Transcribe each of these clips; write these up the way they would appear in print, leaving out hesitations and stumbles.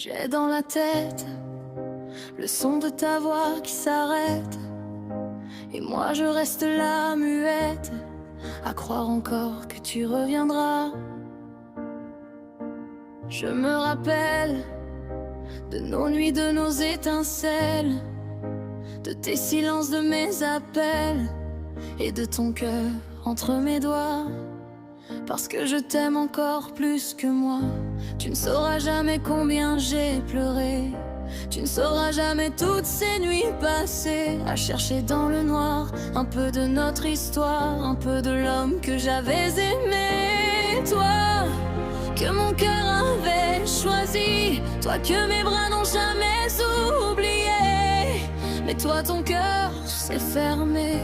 J'ai dans la tête le son de ta voix qui s'arrête, et moi je reste là muette, à croire encore que tu reviendras. Je me rappelle de nos nuits, de nos étincelles, de tes silences, de mes appels, et de ton cœur entre mes doigts. Parce que je t'aime encore plus que moi. Tu ne sauras jamais combien j'ai pleuré. Tu ne sauras jamais toutes ces nuits passées à chercher dans le noir un peu de notre histoire, un peu de l'homme que j'avais aimé. Toi, que mon cœur avait choisi, toi que mes bras n'ont jamais oublié. Mais toi, ton cœur s'est fermé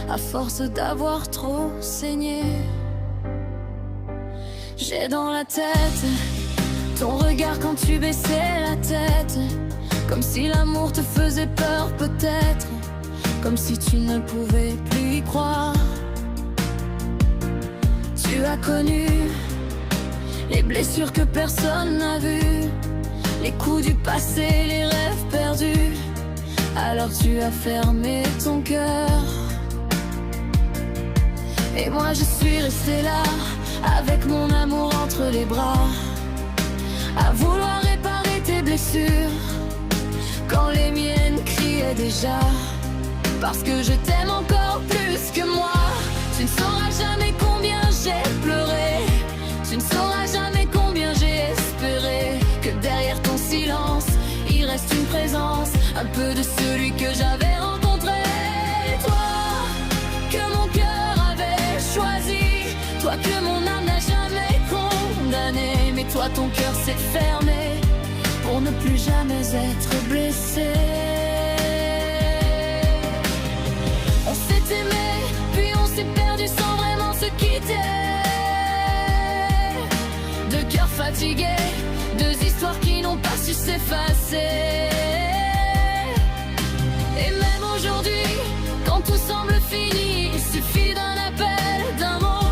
à force d'avoir trop saigné. J'ai dans la tête ton regard quand tu baissais la tête, comme si l'amour te faisait peur peut-être, comme si tu ne pouvais plus y croire. Tu as connu les blessures que personne n'a vues, les coups du passé, les rêves perdus. Alors tu as fermé ton cœur, et moi je suis restée là avec mon amour entre les bras, à vouloir réparer tes blessures quand les miennes criaient déjà. Parce que je t'aime encore plus que moi. Tu ne sauras jamais combien j'ai pleuré, tu ne sauras jamais combien j'ai espéré que derrière ton silence il reste une présence, un peu de celui que j'avais rencontré. Toi, que mon cœur avait choisi, toi que mon âme n'a jamais condamné. Mais toi, ton cœur s'est fermé pour ne plus jamais être blessé. On s'est aimé, puis on s'est perdu sans vraiment se quitter. Deux cœurs fatigués, deux histoires qui n'ont pas su s'effacer. Et même aujourd'hui, quand tout semble fini, il suffit d'un appel, d'un mot,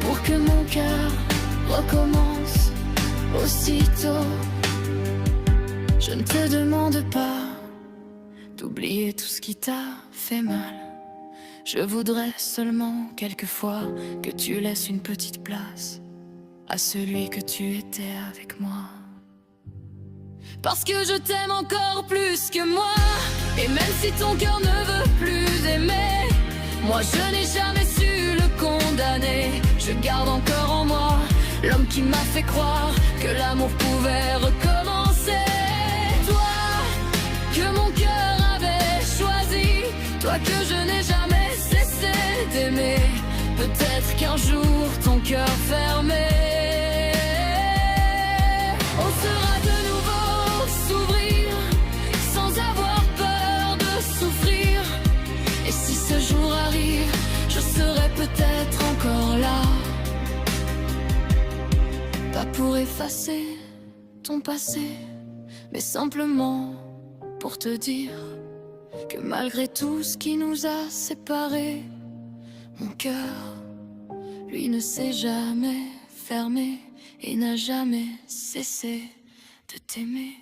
pour que mon cœur recommence aussitôt. Je ne te demande pas d'oublier tout ce qui t'a fait mal. Je voudrais seulement quelquefois que tu laisses une petite place à celui que tu étais avec moi. Parce que je t'aime encore plus que moi. Et même si ton cœur ne veut plus aimer, moi je n'ai jamais su le condamner. Je garde encore en moi l'homme qui m'a fait croire que l'amour pouvait recommencer. Toi, que mon cœur avait choisi, toi que je n'ai jamais cessé d'aimer. Peut-être qu'un jour ton cœur fermé, on sera de nouveau s'ouvrir sans avoir peur de souffrir. Et si ce jour arrive, je serai peut-être encore là, pas pour effacer ton passé, mais simplement pour te dire que malgré tout ce qui nous a séparés, mon cœur, lui, ne s'est jamais fermé et n'a jamais cessé de t'aimer.